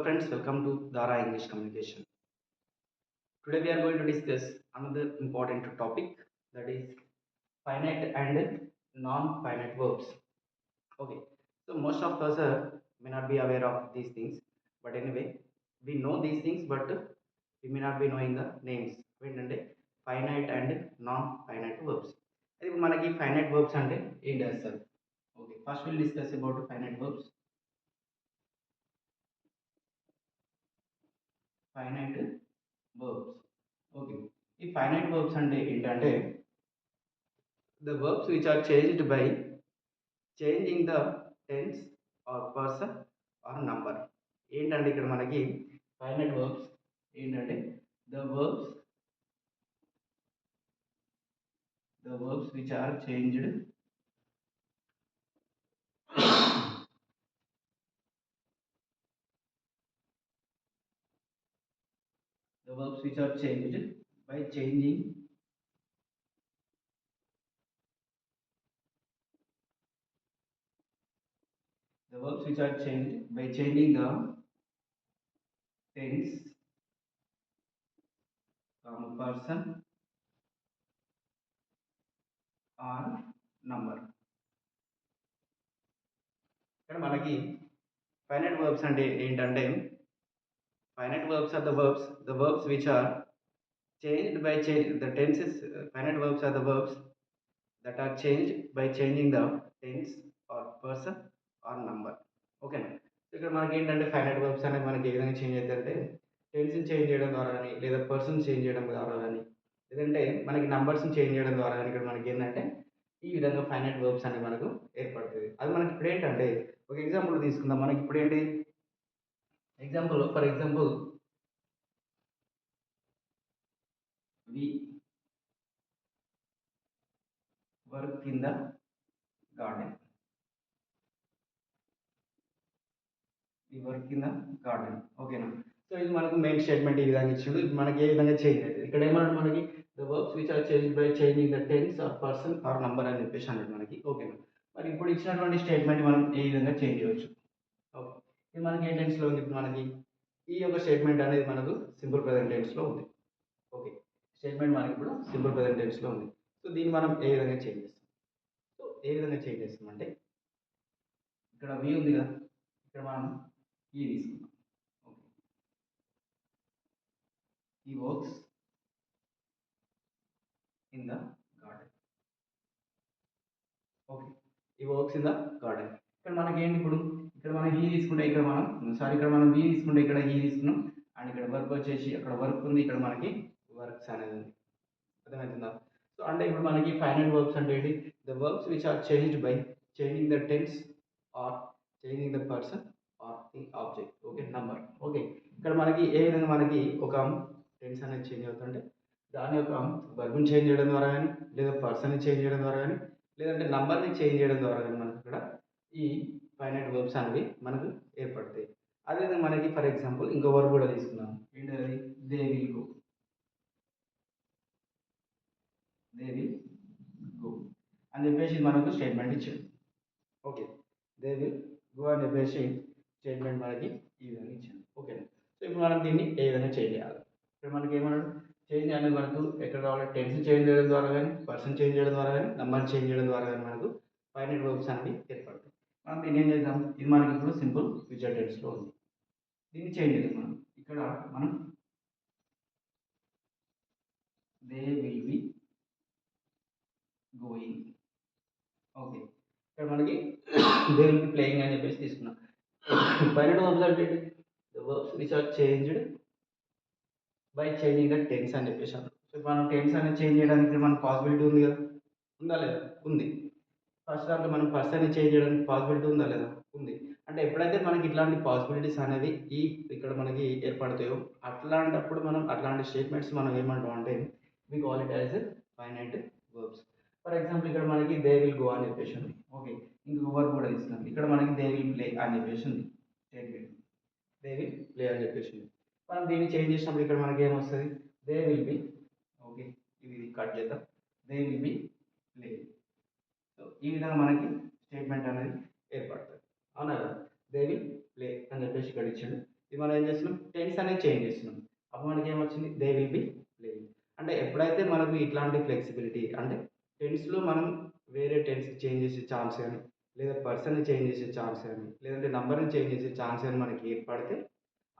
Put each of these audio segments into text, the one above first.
friends, welcome to Dara English Communication. Today we are going to discuss another important topic, that is finite and non-finite verbs. Okay, so most of us may not be aware of these things, but anyway, we know these things, but we may not be knowing the names. ఏంటంటే finite and non finite verbs. అది ఇప్పుడు మనకి finite verbs అంటే ఏంటి అసలు? Okay, first will discuss about finite verbs. Finite verbs. Okay, ఈ finite verbs అంటే ఏంటంటే the verbs which are changed by changing the tense or person or number. ఏంటంటే ఇక్కడ మనకి ఫైనైట్ verbs ఏంటంటే the verbs which are changed the verbs which are changed by changing the verbs which are changed by changing the tense, person or number. ఇక్కడ మనకి finite verbs అంటే ఏంటంటే finite verbs are the verbs which are changed by change the tenses. Finite verbs are the verbs that are changed by changing the tense or person or number. ఓకేనా? ఇక్కడ మనకి ఏంటంటే finite verbs అనేది మనకి ఏ విధంగా change అవుతాయంటే టెన్స్ని change చేయడం ద్వారా కానీ లేదా పర్సన్ చేంజ్ చేయడం ద్వారా కానీ లేదంటే మనకి నంబర్స్ని చేంజ్ చేయడం ద్వారా కానీ ఇక్కడ మనకి ఏంటంటే ఈ విధంగా ఫైనైట్ వర్బ్స్ అనేది మనకు ఏర్పడుతుంది. అది మనకి ఇప్పుడు ఏంటంటే ఒక ఎగ్జాంపుల్ తీసుకుందాం. మనకి ఇప్పుడు ఏంటి example, for example we work in the garden. We work in the garden. ఓకేనా? సో ఇది మనకు మెయిన్ స్టేట్మెంట్ ఈ విధంగా ఇచ్చిండు. ఇది మనకి ఏ విధంగా చేంజ్ అవుతుంది. ఇక్కడ ఏమన్నాడు మనకి the verbs which are change by changing the tense or person or number అని చెప్పేసి అన్నాడు మనకి. ఓకేనా? మరి ఇప్పుడు ఇచ్చినటువంటి స్టేట్మెంట్ మనం ఏ విధంగా చేంజ్ చేయవచ్చు? ఓకే, ఇది మనకి ఏ టెన్స్లో ఉంది? ఇప్పుడు మనకి ఈ యొక్క స్టేట్మెంట్ అనేది మనకు సింపుల్ ప్రెజెంట్ టెన్స్లో ఉంది. ఓకే, స్టేట్మెంట్ మనకి ఇప్పుడు సింపుల్ ప్రెజెంట్ టెన్స్లో ఉంది. సో దీన్ని మనం ఏ విధంగా చేంజ్ చేస్తాం? సో ఏ విధంగా చేంజ్ చేస్తామంటే ఇక్కడ వి ఉంది కదా, ఇక్కడ మనం ఈ తీసుకుందాం. ఓకే, ఈ works in the garden. Okay, ఈ వర్క్స్ ఇన్ ద గార్డెన్. ఇక్కడ మనకి ఏంటి ఇప్పుడు ఇక్కడ మనం హీ తీసుకుంటే ఇక్కడ మనం ఇక్కడ మనం వి తీసుకుంటే ఇక్కడ హీ తీసుకున్నాం. అండ్ ఇక్కడ వర్క్ వచ్చేసి అక్కడ వర్క్ ఉంది, ఇక్కడ మనకి వర్క్స్ అనేది ఉంది. అర్థమవుతుందా? సో అంటే ఇప్పుడు మనకి ఫైనైట్ వర్బ్స్ అంటే ఏంటి? The verbs which are changed by changing the tense or changing the person or the object. Okay, number. Okay, ఇక్కడ మనకి ఏ విధంగా మనకి ఒక టెన్స్ అనేది చేంజ్ అవుతుంటే దాని యొక్క వర్బ్ని చేంజ్ చేయడం ద్వారా కానీ లేదా పర్సన్ని చేంజ్ చేయడం ద్వారా కానీ లేదంటే నంబర్ని చేంజ్ చేయడం ద్వారా కానీ మనకి ఇక్కడ ఈ ఫైనైట్ వర్బ్స్ అనేవి మనకు ఏర్పడతాయి. అదేవిధంగా మనకి ఫర్ ఎగ్జాంపుల్ ఇంకో వర్బ్ కూడా తీసుకుందాం. ఏంటది? They will go. They will go అని చెప్పేసి మనకు స్టేట్మెంట్ ఇచ్చాడు. ఓకే, దే విల్ గో అని చెప్పేసి స్టేట్మెంట్ మనకి ఈ విధంగా ఇచ్చాడు. ఓకేనా? సో ఇప్పుడు మనం దీన్ని ఏ విధంగా చేంజ్ చేయాలి? ఇప్పుడు మనకి ఏమన్నాడు? చేంజ్ అనేది మనకు ఎక్కడ రావాలి? టెన్స్ చేంజ్ చేయడం ద్వారా కానీ పర్సన్ చేంజ్ చేయడం ద్వారా కానీ నంబర్ చేంజ్ చేయడం ద్వారా కానీ మనకు ఫైనైట్ వర్బ్స్ అనేవి ఏర్పడతాయి. మనం దీన్ని ఏం చేద్దాం? ఇది మనకి ఇప్పుడు సింపుల్ ఫ్యూచర్ టెన్స్లో ఉంది. దీన్ని చేంజ్ చేద్దాం. మనం ఇక్కడ మనం they will be going. Okay, ఇక్కడ మనకి దే విల్ బి ప్లేయింగ్ అని చెప్పేసి తీసుకున్నాం. ఫైనైట్ వర్బ్స్ అంటే the verbs which are changed by changing the tense అని చెప్పేసి అన్నాం. సో మనం టెన్స్ అనేది చేంజ్ చేయడానికి మనకు పాసిబిలిటీ ఉంది కదా, ఉందా లేదా? ఉంది. ఫస్ట్ దాంట్లో మనం పర్సన్ని చేంజ్ చేయడానికి పాసిబిలిటీ ఉందా లేదా? ఉంది. అంటే ఎప్పుడైతే మనకి ఇట్లాంటి పాసిబిలిటీస్ అనేవి ఇక్కడ మనకి ఏర్పడతాయో అట్లాంటప్పుడు మనం అట్లాంటి స్టేట్మెంట్స్ మనం ఏమంటాం అంటే we call it as finite verbs. For example ఇక్కడ మనకి దే విల్ గో అని చెప్పేసి ఉంది. ఓకే, ఇంకొక వర్బ్ కూడా తీసుకున్నాం. ఇక్కడ మనకి దే విల్ ప్లే అని చెప్పేసి ఉంది స్టేట్మెంట్. దే విల్ ప్లే అని చెప్పేసి ఉంది. మనం దీన్ని చేంజ్ చేసినప్పుడు ఇక్కడ మనకి ఏమొస్తుంది? They will B. ఓకే, ఇది కట్ చేద్దాం. They will B play. So ఈ విధంగా మనకి స్టేట్మెంట్ అనేది ఏర్పడుతుంది. అవునా కదా? దే విల్ ప్లే అని చెప్పేసి ఇక్కడ ఇచ్చాడు. ఇది మనం ఏం చేస్తున్నాం, టెన్స్ అనేది చేంజ్ చేస్తున్నాం. అప్పుడు మనకి ఏమొచ్చింది, దే విల్ బి ప్లేయింగ్. అంటే ఎప్పుడైతే మనకు ఇట్లాంటి ఫ్లెక్సిబిలిటీ అంటే టెన్స్లో మనం వేరే టెన్స్ చేంజ్ చేసే ఛాన్స్ కానీ, లేదా పర్సన్ని చేంజ్ చేసే ఛాన్స్ కానీ, లేదంటే నంబర్ని చేంజ్ చేసే ఛాన్స్ కానీ మనకి ఏర్పడితే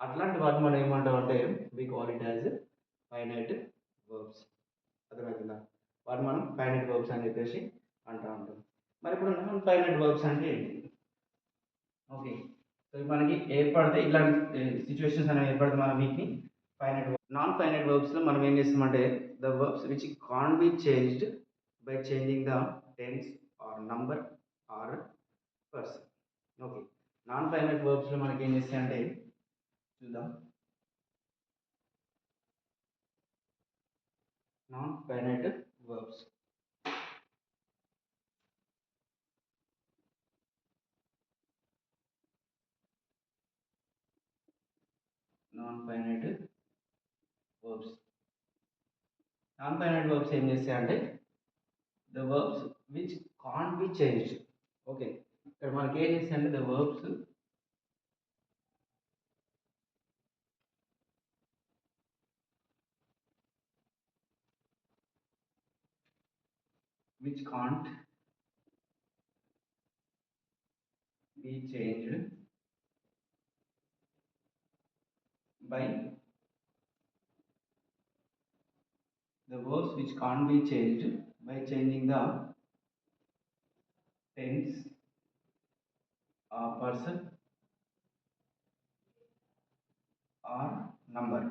అట్లాంటి వాటిని మనం ఏమంటాం అంటే we call it as finite verbs. అర్థమవుతుందా? వాటిని మనం ఫైనైట్ వర్బ్స్ అని చెప్పేసి అంటూ ఉంటాం. మరి ఇప్పుడు నాన్ ఫైనైట్ వర్బ్స్ అంటే ఏంటి? ఓకే, సో మనకి ఏర్పడితే ఇట్లాంటి సిచ్యువేషన్స్ అనేవి ఏర్పడితే మనం వీటిని ఫైనైట్ నాన్ ఫైనైట్ వర్బ్స్లో మనం ఏం చేస్తామంటే the verbs which can be changed by changing the tense or number or person. Okay, non finite వర్బ్స్లో మనకి ఏం చేస్తాయంటే చూద్దాం. Non finite verbs non finite verbs non finite verbs ఏం చేస్తాయంటే the verbs which can be changed. Okay, ఇక్కడ మనకి ఏం చేస్తాయంటే the verbs which can't be changed by the verbs which can't be changed by changing the tense person or number.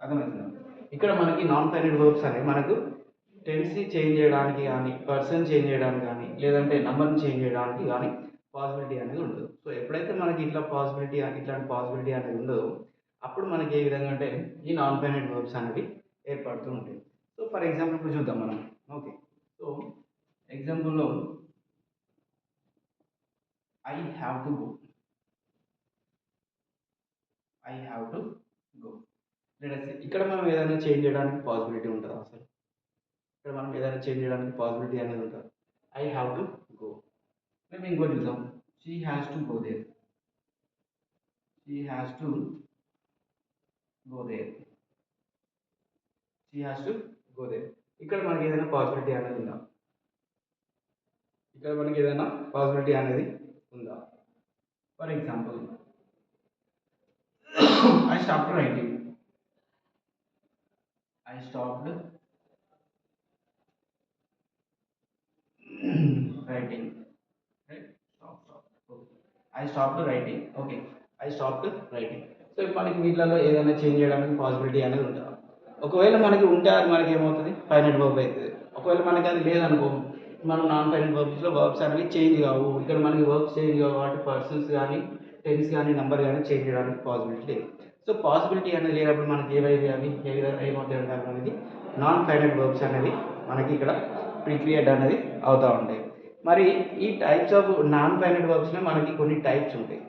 అర్థమవుతుందా? ఇక్కడ మనకి non finite verbs అనేవి మనకు టెన్స్ని చేంజ్ చేయడానికి కానీ, పర్సన్ చేంజ్ చేయడానికి కానీ, లేదంటే నెంబర్ని చేంజ్ చేయడానికి కానీ పాసిబిలిటీ అనేది ఉండదు. సో ఎప్పుడైతే మనకి ఇట్లాంటి పాసిబిలిటీ అనేది ఉండదో అప్పుడు మనకి ఏ విధంగా అంటే ఈ నాన్ ఫైనైట్ వర్బ్స్ అనేవి ఏర్పడుతూ ఉంటాయి. సో ఫర్ ఎగ్జాంపుల్ ఇప్పుడు చూద్దాం మనం. ఓకే, సో ఎగ్జాంపుల్లో I have to go. I have to go. ఇక్కడ మనం ఏదైనా చేంజ్ చేయడానికి పాసిబిలిటీ ఉంటుందా అసలు? ఇక్కడ మనం ఏదైనా చేంజ్ చేయడానికి పాసిబిలిటీ అనేది ఉంటుంది. I have to go. మేము ఇంకో చూద్దాం. She has to go there. She has to go there. She has to go there. ఇక్కడ మనకి ఏదైనా పాసిబిలిటీ అనేది ఉందా? ఇక్కడ మనకి ఏదైనా పాసిబిలిటీ అనేది ఉందా? For example I stopped writing. I stopped writing. Right? Stop. Okay. I stopped writing. Okay. I stopped writing. So ఇప్పుడు మనకి వీటిలలో ఏదైనా చేంజ్ చేయడానికి పాసిబిలిటీ అనేది ఉంటుందా? ఒకవేళ మనకి ఉంటే అది మనకి ఏమవుతుంది, ఫైనైట్ వర్బ్ అవుతుంది. ఒకవేళ మనకి అది లేదనుకో, మనం నాన్ ఫైనైట్ వర్బ్స్లో వర్బ్స్ అనేవి చేంజ్ కావు. ఇక్కడ మనకి వర్బ్స్ చేంజ్ కావు కాబట్టి పర్సన్స్ కానీ, టెన్స్ కానీ, నెంబర్ కానీ చేంజ్ చేయడానికి పాసిబిలిటీ లేదు. సో పాసిబిలిటీ అనేది లేనప్పుడు మనకి ఏవైతే అవి ఏమవుతాయి అంటే మనకి నాన్ ఫైనైట్ వర్బ్స్ అనేవి మనకి ఇక్కడ ప్రిక్రియేట్ అనేది అవుతూ ఉంటాయి. మరి ఈ టైప్స్ ఆఫ్ నాన్ ఫైనైట్ వర్బ్స్లో మనకి కొన్ని టైప్స్ ఉంటాయి.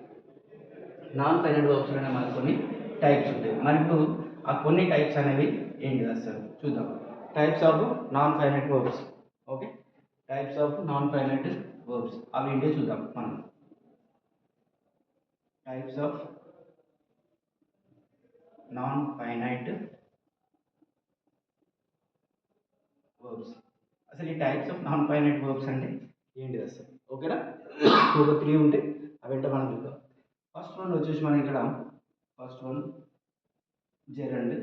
నాన్ ఫైనైట్ వర్బ్స్లోనే మనకు కొన్ని టైప్స్ ఉంటాయి. మరి ఇప్పుడు ఆ కొన్ని టైప్స్ అనేవి ఏంటి అసలు చూద్దాం. Types of non finite verbs. Okay, types of non finite verbs అవి ఏంటో చూద్దాం మనం. Types of non finite verbs. అసలు ఈ types of non finite verbs అంటే ఏంటిది అసలు? ఓకేనా, ఒక 3 ఉంటే అవేంటో మనం చూద్దాం. ఫస్ట్ వన్ వచ్చేసి మనం ఇక్కడ first one gerund.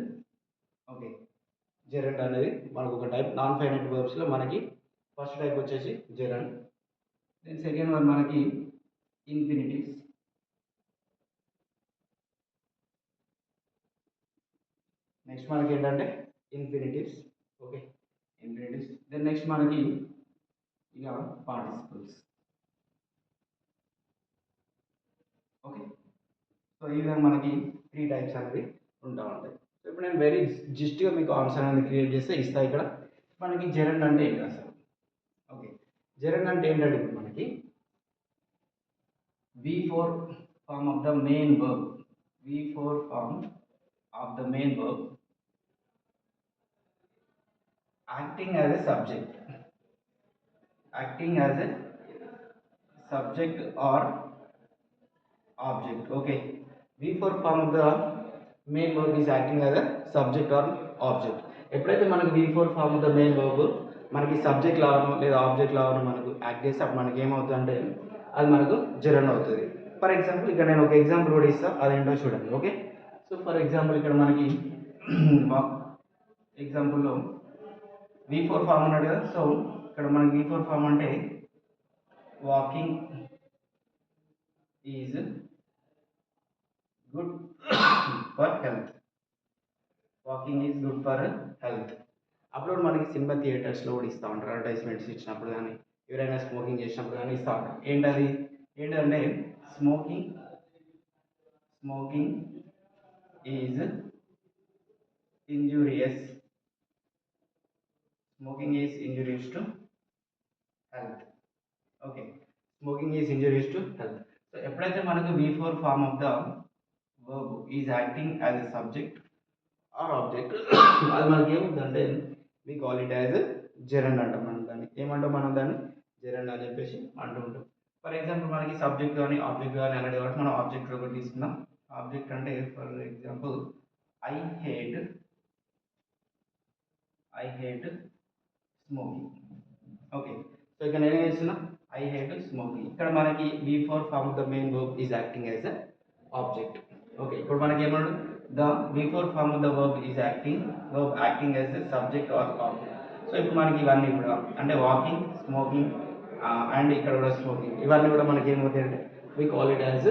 Okay, gerund అనేది మనకు ఒక టైప్ నాన్ ఫైనైట్ వర్బ్స్లో మనకి ఫస్ట్ టైప్ వచ్చేసి జెరండ్. దెన్ సెకండ్ వన్ మనకి ఇన్ఫినిటివ్స్. నెక్స్ట్ మనకి ఏంటంటే ఇన్ఫినిటివ్స్. ఓకే, ఇన్ఫినిటివ్స్. దెన్ నెక్స్ట్ మనకి ఇక పార్టిసిపల్స్. ఓకే, సో ఈ విధంగా మనకి 3 టైప్స్ అనేవి ఉంటా ఉంటాయి. సో ఇప్పుడు నేను వెరీ జిస్ట్గా మీకు ఆన్సర్ అనేది క్రియేట్ చేస్తే ఇస్తా. ఇక్కడ మనకి జెరండ్ అంటే ఏంటి అసలు? ఓకే, జెరండ్ అంటే ఏంటంటే ఇప్పుడు మనకి V4 form of the main verb. V4 form of the main verb acting as a subject. Acting as a subject or object. Okay, v4 form of the main verb is acting as a subject or object. ఎప్పుడైతే మనకు v4 form of the main verb మనకి subject లాగానో లేదా object లాగానో మనకు act చేస్తే అప్పుడు మనకి ఏమవుతుందంటే అది మనకు జెరన్ అవుతుంది. ఫర్ ఎగ్జాంపుల్ ఇక్కడ నేను ఒక ఎగ్జాంపుల్ కూడా ఇస్తాను, అదేంటో చూడండి. ఓకే, సో ఫర్ ఎగ్జాంపుల్ ఇక్కడ మనకి ఎగ్జాంపుల్లో v4 ఫామ్ ఉన్నాడు కదా. సో ఇక్కడ మనకి v4 ఫామ్ అంటే walking is good for health. Walking is good for health. అప్పుడు మనకి సినిమా థియేటర్స్లో కూడా ఇస్తూ ఉంటారు, అడ్వర్టైజ్మెంట్స్ ఇచ్చినప్పుడు కానీ ఎవరైనా స్మోకింగ్ చేసినప్పుడు కానీ ఇస్తూ ఉంటారు. ఏంటంటే smoking is injurious. Smoking is injurious to health. Okay, smoking is injurious to health. So ఎప్పుడైతే మనకు v4 form of the verb is acting as a subject or object, అది మనకి ఏముందంటే we call it as gerund అంటాం. మనం దాన్ని gerund అని చెప్పేసి అంటూ ఉంటాం. ఫర్ ఎగ్జాంపుల్ మనకి సబ్జెక్ట్ కానీ ఆబ్జెక్ట్ కానీ అన్నాడు కాబట్టి మనం ఆబ్జెక్ట్ ఒకటి తీసుకుందాం. ఆబ్జెక్ట్ అంటే for example I hate smoking. Okay, so ఇక్కడ నేను ఏం చేస్తున్నా, ఐ హేట్ స్మోకింగ్. ఇక్కడ మనకి v4 form of the main verb is acting as a object. Okay, ఇప్పుడు మనకి ఏమన్నాడు, the v4 form of the verb is acting as a subject or object. So ఇప్పుడు మనకి ఇవన్నీ కూడా అంటే వాకింగ్, స్మోకింగ్ అండ్ ఇక్కడ కూడా స్మోకింగ్, ఇవన్నీ కూడా మనకి ఏమవుతాయి అంటే వి కాల్ ఇట్ యాజ్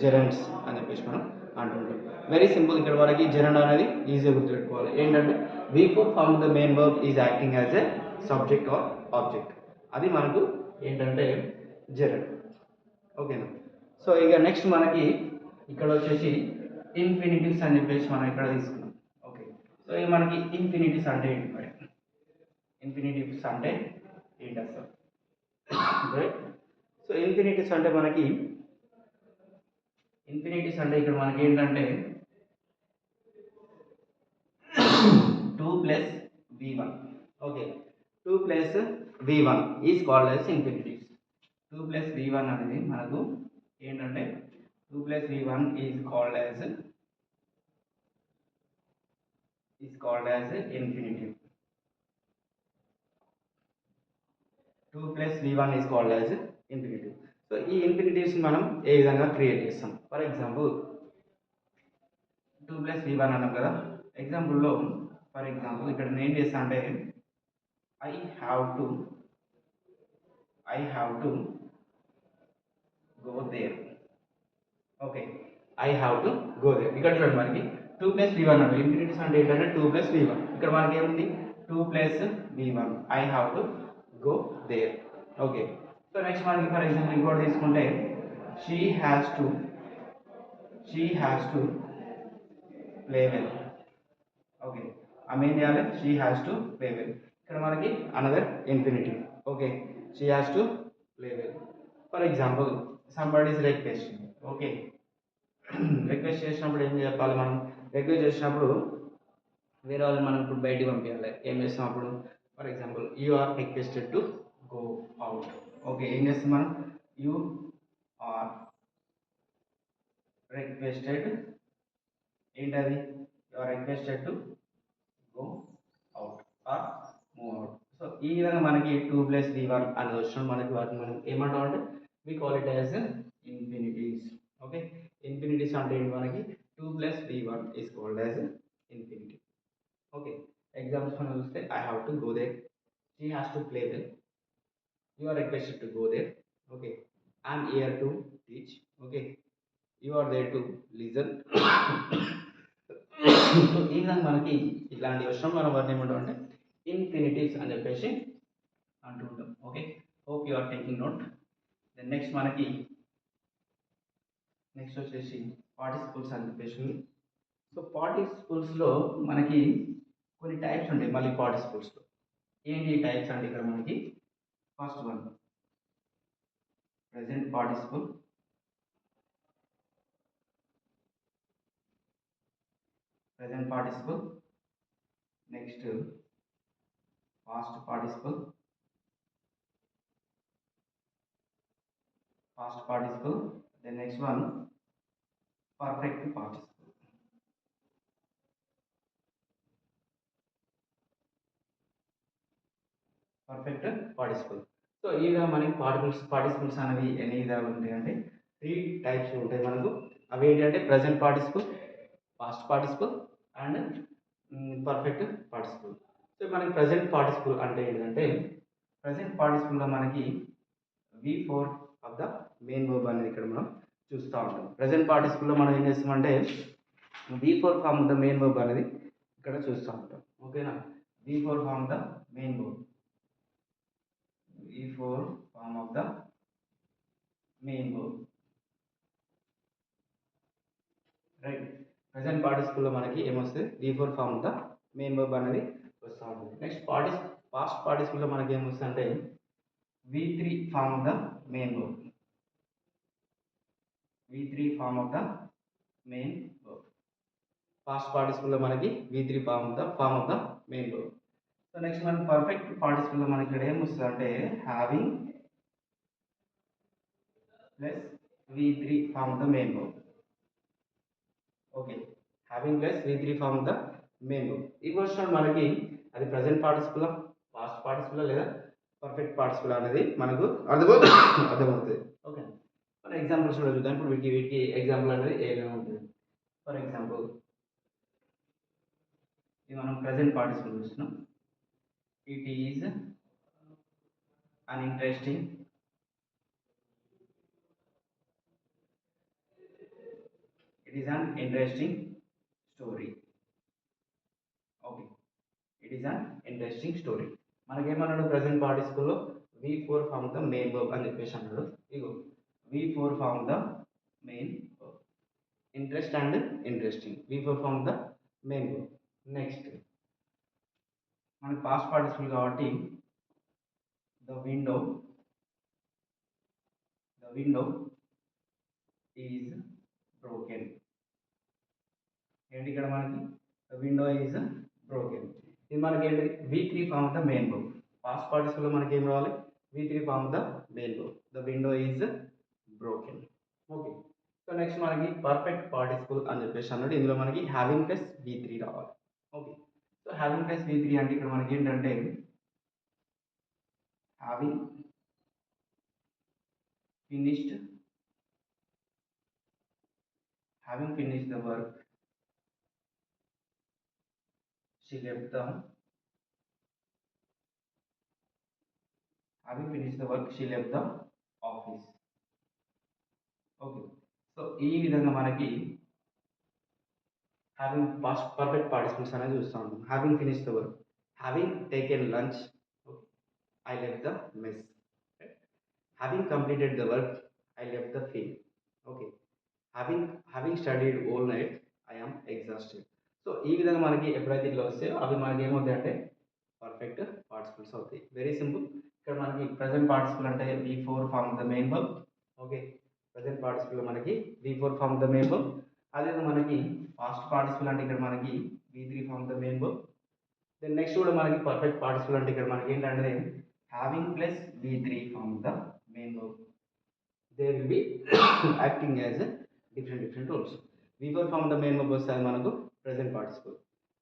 జెరండ్స్ అని చెప్పేసి మనం అంటుంటాం. వెరీ సింపుల్, ఇక్కడ వరకు జెరండ్ అనేది ఈజీగా గుర్తుపెట్టుకోవాలి. ఏంటంటే v4 form of the main verb is acting as a subject or object, అది మనకు ఏంటంటే జెరండ్. ఓకేనా. సో ఇక నెక్స్ట్ మనకి ఇక్కడ వచ్చేసి ఇన్ఫినిటివ్స్ అని చెప్పేసి మనం ఇక్కడ తీసుకున్నాం. ఓకే, సో ఇక మనకి ఇన్ఫినిటివ్స్ అంటే ఏంటి మరి, ఇన్ఫినిటివ్స్ అంటే ఏంటి అసలు, రైట్. సో ఇన్ఫినిటివ్స్ అంటే ఇక్కడ మనకి ఏంటంటే 2 plus v1. Okay, 2 plus v1 is called as infinitives. 2 plus v1 అనేది మనకు ఏంటంటే 2 plus v1 is called as infinitive. 2 plus v1 is called as infinitive. So ఈ ఇన్ఫినిటివ్స్ మనం ఏ విధంగా క్రియేట్ చేస్తాం. ఫర్ ఎగ్జాంపుల్ 2 ప్లస్ v1 అన్నాం కదా. ఎగ్జాంపుల్లో ఫర్ ఎగ్జాంపుల్ ఇక్కడ నేను ఏం చేస్తాను అంటే I have to go there. Okay, I have to go there. ఇక్కడ చూడండి మనకి 2 ప్లస్ v1 అంటే ఇన్ఫినిటీస్ అంటే ఏంటంటే 2 ప్లస్ v1. ఇక్కడ మనకి ఏముంది 2 plus v1, I have to go there. Okay, so next మనకి ఫర్ ఎగ్జాంపుల్ ఇంకోటి తీసుకుంటే she has to play well. Okay, ఆమె ఏం చేయాలి, she has to play well. ఇక్కడ మనకి another infinitive. Okay, she has to play well. For example somebody is request. Okay, request చేసినప్పుడు ఏం చెప్పాలి, మనం రిక్వెస్ట్ చేసినప్పుడు వేరే వాళ్ళని మనం ఇప్పుడు బయటికి పంపించాలి. ఏం చేస్తాం అప్పుడు, for example you are requested to go out. Okay, ఏం చేస్తాం మనం, యూ ఆర్ రిక్వెస్టెడ్, ఏంటది, you are requested to go out or move out. So ఈ విధంగా మనకి 2 ప్లస్ v1 అనేది వచ్చినప్పుడు మనకి వాటిని మనం ఏమంటాం అంటే we call it as infinities. Okay, infinities అంటే ఏంటి, మనకి 2 plus v1 is called as infinity. Okay, examples మనం చూస్తే I have to go there, she has to play well, you are requested to go there. Okay, I'm here to teach. Okay, you are there to listen. So ఈ విధంగా మనకి ఇట్లాంటి విషయం మనం వాటిని ఏమంటాం అంటే ఇన్ఫినిటీవ్స్ అని చెప్పేసి అంటూ ఉంటాం. Okay, hope you are taking note. Then next వచ్చేసి పార్టిసిపుల్స్ అని చెప్పేసి ఉంది. సో పార్టిసిపుల్స్లో మనకి కొన్ని టైప్స్ ఉంటాయి. మళ్ళీ పార్టిసిపుల్స్లో ఏంటి టైప్స్ అంటే ఇక్కడ మనకి first one present participle, next past participle, then next one perfect participle. Perfect participle. So ఈ విధంగా మనకి పార్టిసిపుల్స్ అనేవి ఎన్ని విధాలు ఉంటాయంటే 3 టైప్స్ ఉంటాయి మనకు. అవి ఏంటంటే present participle, past participle and perfect participle. So మనకి ప్రజెంట్ పార్టిసిపుల్ అంటే ఏంటంటే ప్రజెంట్ పార్టిసిపుల్లో మనకి V4 of the main verb అనేది ఇక్కడ మనం చూస్తూ ఉంటాం. ప్రజెంట్ పార్టిసిపుల్లో మనం ఏం చేస్తామంటే V4 form of the main verb అనేది ఇక్కడ చూస్తూ ఉంటాం. ఓకేనా? V4 form of the main verb, V4 form of the main verb, right. Present పార్టిసిపుల్లో మనకి ఏమొస్తుంది? V4 form of the main verb అనేది వస్తూ ఉంటుంది. నెక్స్ట్ పాస్ట్ పార్టిసిపుల్లో మనకి ఏమొస్తుంది అంటే V3 form of the main verb, V3 form of the main verb. Past పార్టిసిపుల్లో మనకి V3 form of the main verb. So next మనకి పర్ఫెక్ట్ పార్టిసిపుల్లో మనకి ఇక్కడ ఏమొస్తుంది అంటే having plus V3 form of the main verb. Okay, having plus V3 form of the main verb. ఈ question మనకి అది ప్రజెంట్ పార్టిసిపుల్, పాస్ట్ పార్టిసిపుల్ లేదా పర్ఫెక్ట్ పార్టిసిపుల్ అనేది మనకు అర్థమవుతుంది. ఓకే, మన ఎగ్జాంపుల్స్ కూడా చూద్దాం. ఇప్పుడు వీటికి ఎగ్జాంపుల్ అనేది ఏమైనా ఉంటుంది. ఫర్ ఎగ్జాంపుల్ ఇది మనం ప్రజెంట్ పార్టిసిపుల్ చూస్తున్నాం. It is an interesting story. Okay, it is an interesting story. మనకేమన్నాడు? ప్రజెంట్ పార్టిసిపుల్లో V4 form the main verb అని చెప్పేసి అన్నాడు. ఇగో V4 form the main verb, interest and interesting, V4 form the main verb. Next మనకి past participle కాబట్టి the window is broken. ఏంటి ఇక్కడ మనకి విండో ఈజ్ బ్రోకెన్. ఇది మనకి ఏంటి? V3 form the main verb. Past participle మనకి ఏం రావాలి? V3 form the main verb, the window is broken. Okay, so next మనకి పర్ఫెక్ట్ పార్టిసిపుల్ అని చెప్పేసి అన్నాడు. ఇందులో మనకి హ్యావింగ్ ప్లస్ V3 రావాలి. Okay, so having plus V3 అంటే ఇక్కడ మనకి ఏంటంటే having finished the work she left the office. Okay, so ఈ విధంగా మనకి హ్యావింగ్ పాస్ట్ పర్ఫెక్ట్ పార్టిసిపుల్స్ అనేది చూస్తూ ఉంటాం. Having finish the work, having taken lunch, I left the mess, having completed the work, I left the field. Okay, having studied all night, I am exhausted. So ఈ విధంగా మనకి ఎప్పుడైతే ఇట్లా వస్తే అవి మనకి ఏమవుతాయి అంటే పర్ఫెక్ట్ పార్టిసిపుల్స్ అవుతాయి. Very simple. ఇక్కడ మనకి ప్రజెంట్ పార్టిసిపుల్ అంటే V4 form the main verb. Okay, present participle మనకి V4 form the main verb. అదే మనకి పాస్ట్ పార్టిసిపుల్ అంటే ఇక్కడ మనకి V3 form the main verb. Then next కూడా మనకి పర్ఫెక్ట్ పార్టిసిపుల్ అంటే ఇక్కడ మనకి ఏంటంటే having plus V3 form the main verb. They will be acting as different roles. V4 form the main verb వస్తుంది మనకు present participle,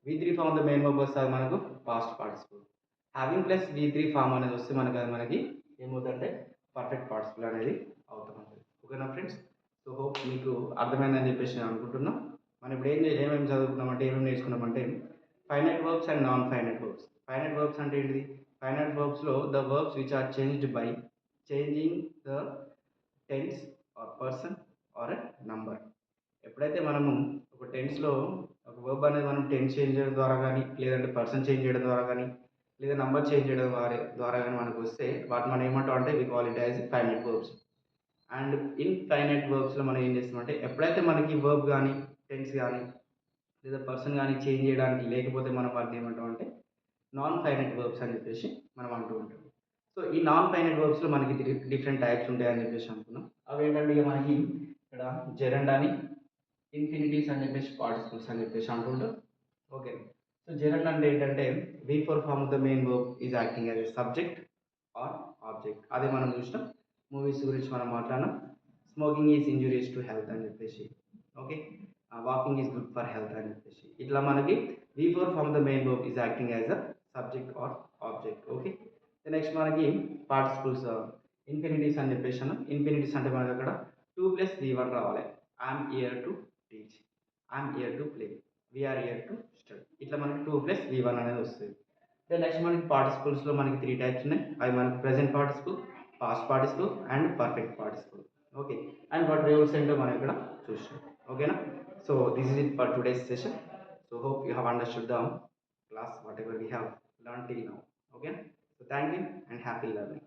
V3 form the main verb వస్తుంది మనకు past participle. Having plus V3 form అనేది వస్తే మనకి ఏమవుతుందంటే perfect participle అనేది అవుతుంది. ఓకేనా ఫ్రెండ్స్? సో హోప్ మీకు అర్థమైందని చెప్పేసి నేను అనుకుంటున్నాను. మనం ఇప్పుడు ఏమేమి చదువుకున్నామంటే ఏమేమి నేర్చుకున్నామంటే finite verbs and non finite verbs. Finite verbs అంటే ఏంటిది? ఫైనైట్ వర్బ్స్లో the verbs which are changed by changing the tense or person or a number. ఎప్పుడైతే మనము ఒక టెన్స్లో ఒక వర్బ్ అనేది మనం టెన్స్ చేంజ్ చేయడం ద్వారా కానీ, లేదంటే పర్సన్ చేంజ్ చేయడం ద్వారా కానీ, లేదా నంబర్ చేంజ్ చేయడం ద్వారా కానీ మనకు వస్తే వాటి మనం ఏమంటాం అంటే we call it as finite verbs. And infinite వర్బ్స్లో మనం ఏం చేస్తామంటే ఎప్పుడైతే మనకి వర్బ్ కానీ, టెన్స్ కానీ, లేదా పర్సన్ కానీ చేంజ్ చేయడానికి లేకపోతే మనం వాటిని ఏమంటాం అంటే నాన్ ఫైనైట్ వర్బ్స్ అని చెప్పేసి మనం అంటూ ఉంటాం. సో ఈ నాన్ ఫైనైట్ వర్బ్స్లో మనకి డిఫరెంట్ టైప్స్ ఉంటాయని చెప్పేసి అనుకున్నాం. అవి ఏంటంటే ఇక మనకి ఇక్కడ జెరండ్ అని, ఇన్ఫినిటీస్ అని చెప్పేసి, పార్టిసిపుల్స్ అని చెప్పేసి అంటుంటాం. ఓకే, సో జెరండ్ అంటే ఏంటంటే V4 form the main verb is acting as a subject or object. అదే మనం చూసినాం మూవీస్ గురించి మనం మాట్లాడినాం. Smoking is injurious to health అని చెప్పేసి. Okay. Walking is good for health అని చెప్పేసి ఇట్లా మనకి V4 from the main verb is acting as a subject or object. Okay. Next మనకి పార్టిసిపుల్స్ ఇన్ఫినిటీస్ అని చెప్పేసి అన్నాం. ఇన్ఫినిటీస్ అంటే మనకి అక్కడ 2 + V1 రావాలి. I'm here to teach, I'm here to play, we're here to study. ఇట్లా మనకి 2 + V1 అనేది వస్తుంది. నెక్స్ట్ మనకి పార్టిసిపుల్స్లో మనకి 3 టైప్స్ ఉన్నాయి. అవి మనకి present participle, past participle and perfect participle. Okay. And what rules ఏంటో మనం ఇక్కడ చూసాం. ఓకేనా. So this is it for today's session. So hope you have understood the class whatever we have learned till now. Okay. So thank you and happy learning.